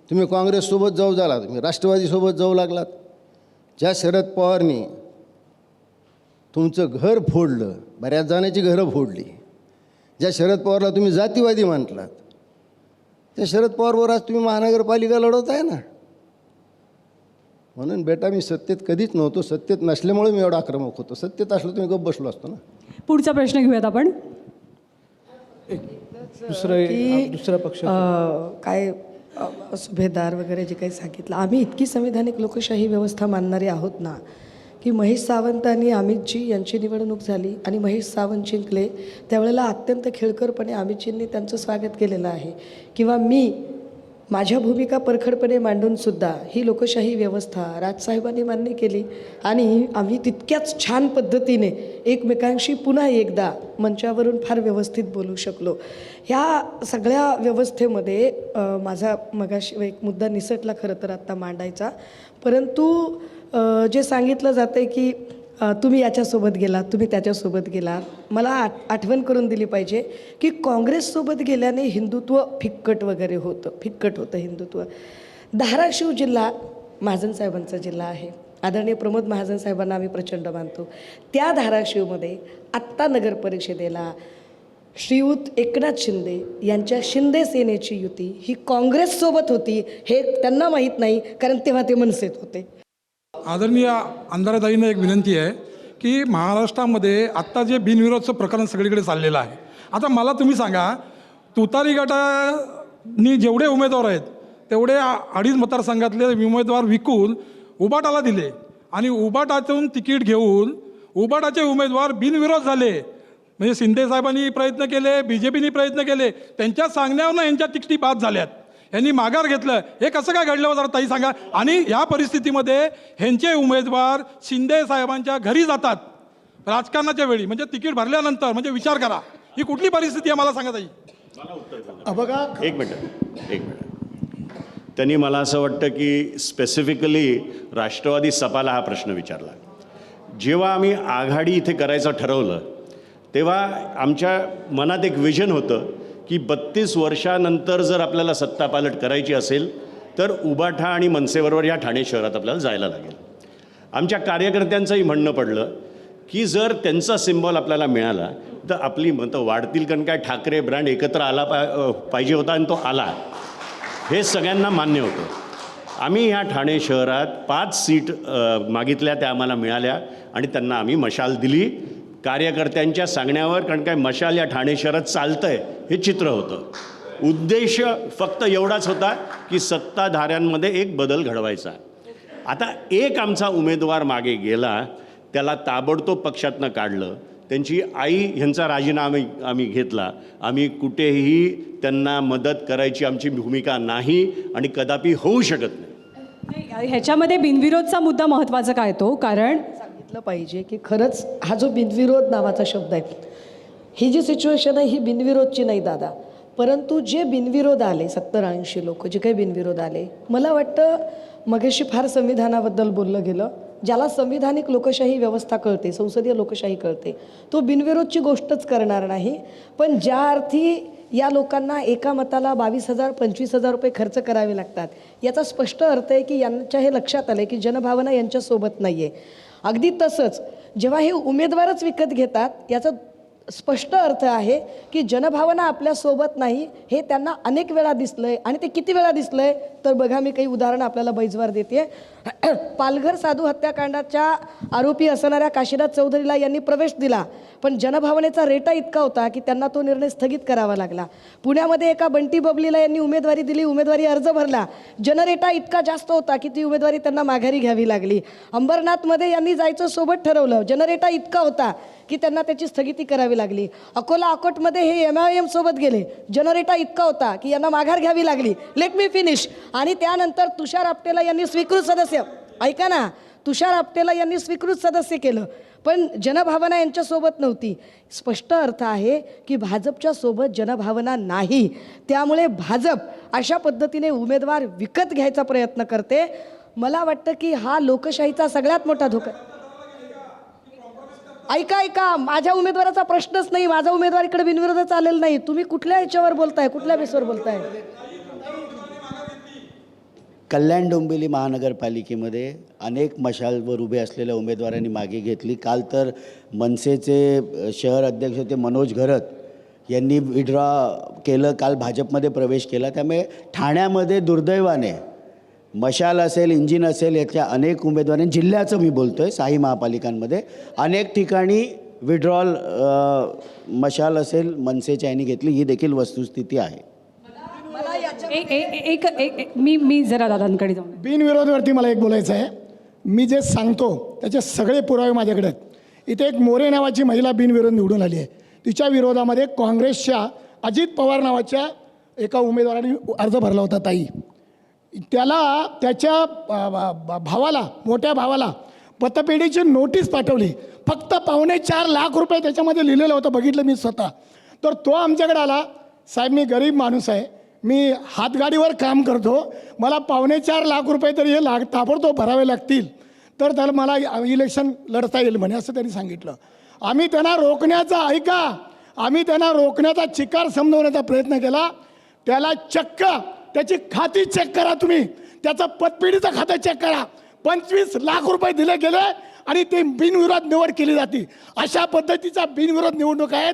तुम्ही काँग्रेससोबत जाऊ झाला, तुम्ही राष्ट्रवादीसोबत जाऊ लागलात. ज्या शरद पवारनी तुमचं घर फोडलं, बऱ्याच जणांची घरं फोडली, ज्या शरद पवारला तुम्ही जातीवादी म्हटलात, त्या शरद पवारवर आज तुम्ही महानगरपालिका लढवत आहे ना. म्हणून बेटा, मी सत्तेत कधीच नव्हतो, सत्तेत नसल्यामुळे मी एवढा आक्रमक होतो. सत्तेत असलो तुम्ही गप्प बसलो असतो ना. पुढचा प्रश्न घेऊयात आपण. दुसरा पक्ष काय सुभेदार वगैरे जे काही सांगितलं, आम्ही इतकी संविधानिक लोकशाही व्यवस्था मानणारे आहोत ना की महेश सावंत आणि अमितजी यांची निवडणूक झाली आणि महेश सावंत जिंकले, त्यावेळेला अत्यंत खेळकरपणे अमितजींनी त्यांचं स्वागत केलेलं आहे. किंवा मी माझ्या भूमिका परखडपणे मांडूनसुद्धा ही लोकशाही व्यवस्था राजसाहेबांनी मान्य केली आणि आम्ही तितक्याच छान पद्धतीने एकमेकांशी पुन्हा एकदा मंचावरून फार व्यवस्थित बोलू शकलो. ह्या सगळ्या व्यवस्थेमध्ये माझा मगाशी एक मुद्दा निसटला खरं तर आत्ता मांडायचा, परंतु जे सांगितलं जातं आहे की तुम्ही याच्यासोबत गेलात, तुम्ही त्याच्यासोबत गेलात, मला आठवण करून दिली पाहिजे की काँग्रेससोबत गेल्याने हिंदुत्व फिक्कट वगैरे फिक्कट होतं हिंदुत्व. धाराशिव जिल्हा महाजनसाहेबांचा जिल्हा आहे. आदरणीय प्रमोद महाजन साहेबांना आम्ही प्रचंड मानतो. त्या धाराशिवमध्ये आत्ता नगर परिषदेला श्रीयुत एकनाथ शिंदे यांच्या शिंदे सेनेची युती ही काँग्रेससोबत होती, हे त्यांना माहीत नाही, कारण तेव्हा ते मनसेत होते. आदरणीय आमदारताईंना एक विनंती आहे की महाराष्ट्रामध्ये आत्ता जे बिनविरोधचं प्रकरण सगळीकडे चाललेलं आहे, आता मला तुम्ही सांगा, तुतारी गटानी जेवढे उमेदवार आहेत तेवढे 2.5 मतदारसंघातले उमेदवार विकून उबाटाला दिले आणि उबाटातून तिकीट घेऊन उबाटाचे उमेदवार बिनविरोध झाले. म्हणजे शिंदे साहेबांनी प्रयत्न केले, BJPनी प्रयत्न केले, त्यांच्या सांगण्यावरनं यांच्या तिकिटी बाद झाल्यात. यांनी माघार घेतलं. हे कसं काय घडलं जरा ताई सांगा. आणि या परिस्थितीमध्ये ह्यांचे उमेदवार शिंदे साहेबांच्या घरी जातात राजकारणाच्या वेळी, म्हणजे तिकीट भरल्यानंतर. म्हणजे विचार करा, ही कुठली परिस्थिती आहे मला सांगा ताई. बघा, एक मिनिट. त्यांनी मला असं वाटतं की स्पेसिफिकली राष्ट्रवादी सपाला हा प्रश्न विचारला. जेव्हा आम्ही आघाडी इथे करायचं ठरवलं तेव्हा आमच्या मनात एक विजन होतं की 32 वर्षानंतर जर आपल्याला सत्ता पालट करायची असेल तर उबाठा आणि मनसेबरोबर या ठाणे शहरात आपल्याला जायला लागेल. आमच्या कार्यकर्त्यांचंही म्हणणं पडलं की जर त्यांचा सिम्बॉल आपल्याला मिळाला तर आपली मतं वाढतील, कारण काय ठाकरे ब्रँड एकत्र आला पाहिजे होता आणि तो आला, हे सगळ्यांना मान्य होतं. आम्ही ह्या ठाणे शहरात 5 सीट मागितल्या, त्या आम्हाला मिळाल्या आणि त्यांना आम्ही मशाल दिली कार्यकर्त्यांच्या सांगण्यावर, कारण काय मशाल या ठाणे शहरात चालतंय हे चित्र होतं. उद्देश फक्त एवढाच होता की सत्ताधाऱ्यांमध्ये एक बदल घडवायचा. आता एक आमचा उमेदवार मागे गेला, त्याला ताबडतोब पक्षातनं काढलं. त्यांची आई ह्यांचा राजीनामा आम्ही घेतला. आम्ही कुठेही त्यांना मदत करायची आमची भूमिका नाही आणि कदापि होऊ शकत नाही. ह्याच्यामध्ये बिनविरोधचा मुद्दा महत्त्वाचा काय तो, कारण सांगितलं पाहिजे की खरंच हा जो बिनविरोध नावाचा शब्द आहे, ही जी सिच्युएशन आहे ही बिनविरोधची नाही दादा, परंतु जे बिनविरोध आले 70-80 लोक जे काही बिनविरोध आले, मला वाटतं मगाशी फार संविधानाबद्दल बोललं गेलं. ज्याला संविधानिक लोकशाही व्यवस्था कळते, संसदीय लोकशाही कळते, तो बिनविरोधची गोष्टच करणार नाही. पण ज्या अर्थी या लोकांना एका मताला 22,000 25,000 रुपये खर्च करावे लागतात, याचा स्पष्ट अर्थ आहे की यांच्या हे लक्षात आलं की जनभावना यांच्यासोबत नाही आहे. अगदी तसंच जेव्हा हे उमेदवारच विकत घेतात, याचा स्पष्ट अर्थ आहे की जनभावना आपल्यासोबत नाही हे त्यांना अनेक वेळा दिसलंय. आणि ते किती वेळा दिसलंय तर बघा, मी काही उदाहरणं आपल्याला बैजवार देते. पालघर साधू हत्याकांडाच्या आरोपी असणाऱ्या काशीनाथ चौधरीला यांनी प्रवेश दिला, पण जनभावनेचा रेटा इतका होता की त्यांना तो निर्णय स्थगित करावा लागला. पुण्यामध्ये एका बंटी बबलीला यांनी उमेदवारी दिली, उमेदवारी अर्ज भरला, जनरेटा इतका जास्त होता की ती उमेदवारी त्यांना माघारी घ्यावी लागली. अंबरनाथमध्ये यांनी जायचं सोबत ठरवलं, जनरेटा इतका होता की त्यांना त्याची स्थगिती करावी लागली. अकोला अकोटमध्ये हे MIM सोबत गेले, जनरेटा इतका होता की यांना माघार घ्यावी लागली. Let me finish. आणि त्यानंतर तुषार आपटेला यांनी स्वीकृत सदस्य, ऐका ना, तुषार आपटेला यांनी स्वीकृत सदस्य केलं, पण जनभावना यांच्यासोबत नव्हती. स्पष्ट अर्थ आहे की भाजपच्या सोबत जनभावना नाही. त्यामुळे भाजप अशा पद्धतीने उमेदवार विकत घ्यायचा प्रयत्न करते. मला वाटतं की हा लोकशाहीचा सगळ्यात मोठा धोका. ऐका, माझ्या उमेदवाराचा प्रश्नच नाही, माझा उमेदवार इकडे बिनविरोध चालेल नाही. तुम्ही कुठल्या ह्याच्यावर बोलताय, कुठल्या बेसवर बोलताय? कल्याण डोंबिवली महानगरपालिकेमध्ये अनेक मशालवर उभे असलेल्या उमेदवारांनी मागे घेतली. काल तर मनसेचे शहर अध्यक्ष होते मनोज घरत यांनी विड्रॉ केलं, काल भाजपमध्ये प्रवेश केला. त्यामुळे ठाण्यामध्ये दुर्दैवाने मशाल असेल, इंजिन असेल, याच्या अनेक उमेदवारांनी, जिल्ह्याचं मी बोलतो आहे, 6 महापालिकांमध्ये अनेक ठिकाणी विड्रॉल मशाल असेल मनसेच्या यांनी घेतली. ही देखील वस्तुस्थिती आहे. मी जरा दादांकडे जाऊन. बिनविरोधवरती मला एक बोलायचं आहे. मी जे सांगतो त्याचे सगळे पुरावे माझ्याकडे आहेत. इथे एक मोरे नावाची महिला बिनविरोध निवडून आली आहे. तिच्या विरोधामध्ये काँग्रेसच्या अजित पवार नावाच्या एका उमेदवाराने अर्ज भरला होता. ताई, त्याला त्याच्या भावाला, मोठ्या भावाला पतपेढीची नोटीस पाठवली. फक्त 4.25 लाख रुपये त्याच्यामध्ये लिहिलेलं होतं, बघितलं मी स्वतः. तर तो आमच्याकडे आला, साहेब मी गरीब माणूस आहे, मी हातगाडीवर काम करतो, मला 4.25 लाख रुपये तरी हे ताबडतोब भरावे लागतील, तर त्याला मला इलेक्शन लढता येईल म्हणे, असं त्यांनी सांगितलं. आम्ही त्यांना रोखण्याचा चिकार समजवण्याचा प्रयत्न केला. त्याला चक्क त्याची खाती चेक करा, तुम्ही त्याचं पतपेढीचं खातं चेक करा. 25 लाख रुपये दिले गेले आणि ते बिनविरोध निवड केली जाते. अशा पद्धतीचा बिनविरोध निवडणूक आहेत.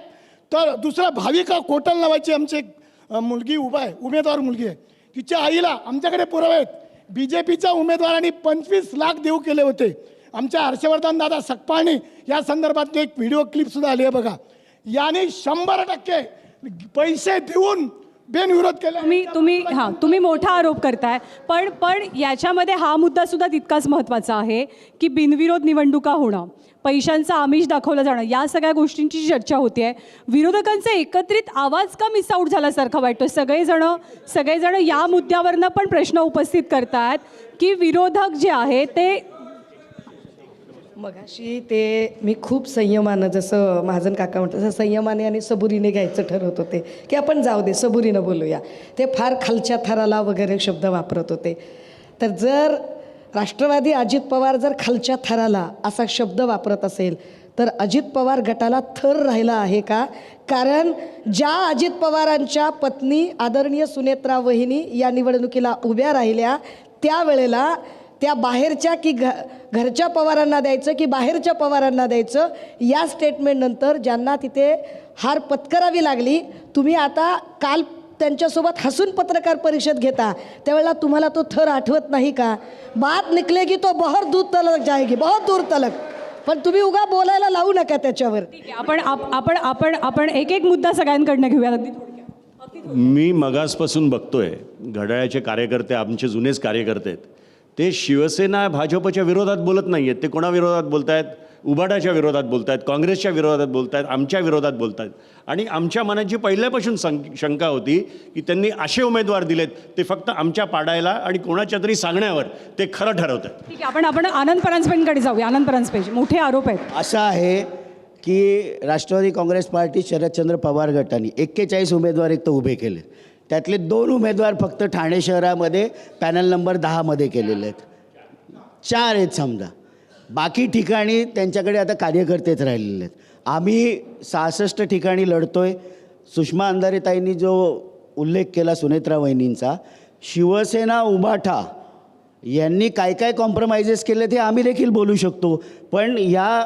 तर दुसरं भाविका कोटल नावाची आमची एक मुलगी उमेदवार मुलगी आहे, तिच्या आईला आमच्याकडे पुरावे आहेत. BJPच्या उमेदवारांनी 25 लाख देऊ केले होते. आमच्या हर्षवर्धन दादा सकपाळनी या संदर्भात एक व्हिडिओ क्लिपसुद्धा आली आहे बघा. याने 100% पैसे देऊन बिनविरोध केला. तुम्ही मोठा आरोप करताय, पण याच्यामध्ये हा मुद्दा सुद्धा तितकाच महत्त्वाचा आहे की बिनविरोध निवडणुका होणं, पैशांचं आमिष दाखवलं जाणं, या सगळ्या गोष्टींची चर्चा होती आहे. विरोधकांचा एकत्रित आवाज का मिस आऊट झाल्यासारखं वाटतं? सगळेजण या मुद्द्यावरनं पण प्रश्न उपस्थित करतात की विरोधक जे आहे ते मगाशी ते मी खूप संयमानं, जसं महाजन काका म्हणतात तसं संयमाने आणि सबुरीने घ्यायचं ठरवत होते की आपण जाऊ दे, सबुरीनं बोलूया. ते फार खालच्या थराला वगैरे शब्द वापरत होते. तर जर राष्ट्रवादी अजित पवार जर खालच्या थराला असा शब्द वापरत असेल तर अजित पवार गटाला थर राहिला आहे का? कारण ज्या अजित पवारांच्या पत्नी आदरणीय सुनेत्रा वहिनी या निवडणुकीला उभ्या राहिल्या, त्यावेळेला त्या बाहेरच्या की घरच्या पवारांना द्यायचं की बाहेरच्या पवारांना द्यायचं, या स्टेटमेंटनंतर ज्यांना तिथे हार पत्करावी लागली, तुम्ही आता काल त्यांच्यासोबत हसून पत्रकार परिषद घेता, त्यावेळेला तुम्हाला तो थर आठवत नाही का? बात निकलेगी तो बहुत दूर तलक जाएगी, बहुत दूर तलक. पण तुम्ही उगा बोलायला लावू नका त्याच्यावर. आपण एक मुद्दा सगळ्यांकडनं घेऊया. मी मगासपासून बघतोय घड्याळाचे कार्यकर्ते, आमचे जुनेच कार्यकर्ते आहेत, ते शिवसेना भाजपच्या विरोधात बोलत नाही आहेत. ते कोणाविरोधात बोलत आहेत? उबाडाच्या विरोधात बोलत आहेत, काँग्रेसच्या विरोधात बोलत आहेत, आमच्या विरोधात बोलत आहेत. आणि आमच्या मनाची पहिल्यापासून शंका होती की त्यांनी असे उमेदवार दिलेत ते फक्त आमच्या पाडायला आणि कोणाच्या तरी सांगण्यावर ते खरं ठरवतात. ठीक आहे, आपण आनंद परांजपेंकडे जाऊया. आनंद परांजपे, मोठे आरोप आहेत. असं आहे की राष्ट्रवादी काँग्रेस पार्टी शरदचंद्र पवार गटाने 41 उमेदवार एक तर उभे केले. त्यातले 2 उमेदवार फक्त ठाणे शहरामध्ये पॅनल नंबर 10 केलेले आहेत. 4 आहेत समजा. बाकी ठिकाणी त्यांच्याकडे आता कार्यकर्तेच राहिलेले आहेत. आम्ही 66 ठिकाणी लढतोय. सुषमा अंधारेताईंनी जो उल्लेख केला सुनेत्रा वहिनींचा, शिवसेना उबाठा यांनी काय काय कॉम्प्रोमाइजेस केले ते आम्ही देखील बोलू शकतो. पण या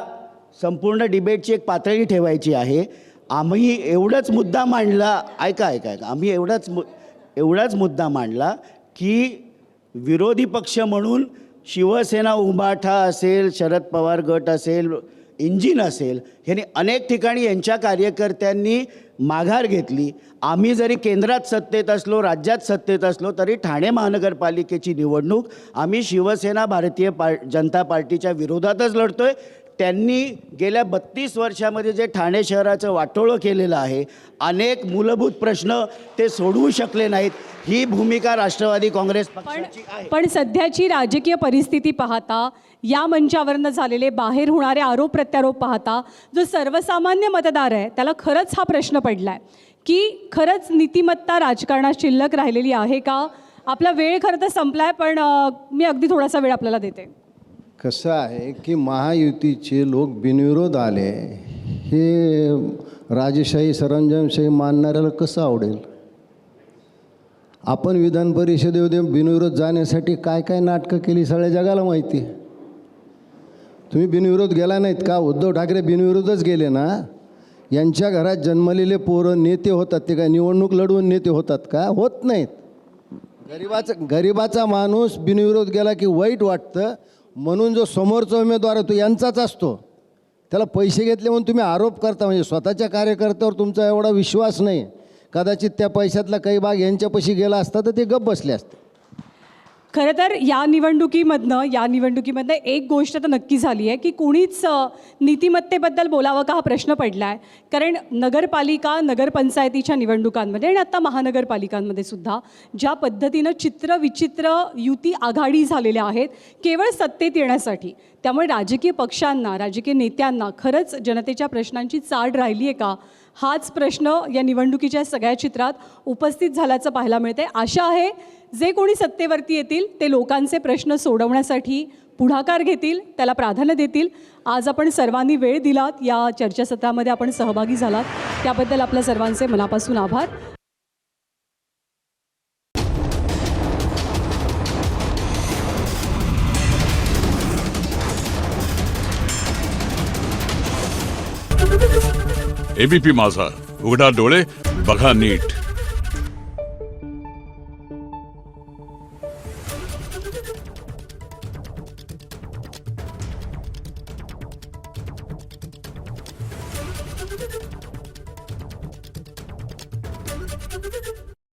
संपूर्ण डिबेटची एक पातळी ठेवायची आहे. आम्ही एवढाच मुद्दा मांडला, ऐका आम्ही एवढाच मुद्दा मांडला की विरोधी पक्ष म्हणून शिवसेना उभाठा असेल, शरद पवार गट असेल, इंजिन असेल, ह्यांनी अनेक ठिकाणी यांच्या कार्यकर्त्यांनी माघार घेतली. आम्ही जरी केंद्रात सत्तेत असलो, राज्यात सत्तेत असलो, तरी ठाणे महानगरपालिकेची निवडणूक आम्ही शिवसेना भारतीय जनता पार्टीच्या विरोधातच लढतोय. त्यांनी गेल्या 32 वर्षामध्ये जे ठाणे शहराचं वाटोळं केलेलं आहे, अनेक मूलभूत प्रश्न ते सोडवू शकले नाहीत, ही भूमिका राष्ट्रवादी काँग्रेस पक्षाची आहे. पण सध्याची राजकीय परिस्थिती पाहता, या मंचावरनं झालेले बाहेर होणारे आरोप प्रत्यारोप पाहता, जो सर्वसामान्य मतदार आहे त्याला खरंच हा प्रश्न पडला आहे की खरंच नीतिमत्ता राजकारणात शिल्लक राहिलेली आहे का? आपला वेळ खरं तर संपला आहे, पण मी अगदी थोडासा वेळ आपल्याला देते. कसं आहे की महायुतीचे लोक बिनविरोध आले, हे राजेशाही सरंजामशाही मानणाऱ्याला कसं आवडेल? आपण विधान परिषदेमध्ये बिनविरोध जाण्यासाठी काय काय नाटकं केली सगळ्या जगाला माहिती आहे. तुम्ही बिनविरोध गेला नाहीत का? उद्धव ठाकरे बिनविरोधच गेले ना. यांच्या घरात जन्मलेले पोरं नेते होतात, ते काय निवडणूक लढवून नेते होतात का? होत नाहीत. गरिबाचा माणूस बिनविरोध गेला की वाईट वाटतं, म्हणून जो समोरचा उमेदवार आहे तो यांचाच असतो. त्याला पैसे घेतले म्हणून तुम्ही आरोप करता, म्हणजे स्वतःच्या कार्यकर्त्यावर तुमचा एवढा विश्वास नाही. कदाचित त्या पैशातला काही भाग यांच्यापाशी गेला असता तर ते गप्प बसले असते. खरं तर या निवडणुकीमधनं एक गोष्ट तर नक्की झाली आहे की कोणीच नीतिमत्तेबद्दल बोलावं का हा प्रश्न पडला आहे. कारण नगरपालिका, नगरपंचायतीच्या निवडणुकांमध्ये आणि आता महानगरपालिकांमध्ये सुद्धा ज्या पद्धतीनं चित्रविचित्र युती आघाडी झालेल्या आहेत केवळ सत्तेत येण्यासाठी, त्यामुळे राजकीय पक्षांना, राजकीय नेत्यांना खरंच जनतेच्या प्रश्नांची चाड राहिली आहे का, हाच प्रश्न या निवडणुकीच्या सगळ्या चित्रात उपस्थित झाल्याचं पाहायला मिळते. आशा आहे जे कोणी सत्तेवरती येतील ते लोकांचे प्रश्न सोडवण्यासाठी पुढाकार घेतील, त्याला प्राधान्य देतील. आज आपण सर्वांनी वेळ दिलात, या चर्चासत्रामध्ये आपण सहभागी झालात, त्याबद्दल आपल्या सर्वांचे मनापासून आभार. एबीपी माझा, उघडा डोळे बघा नीट.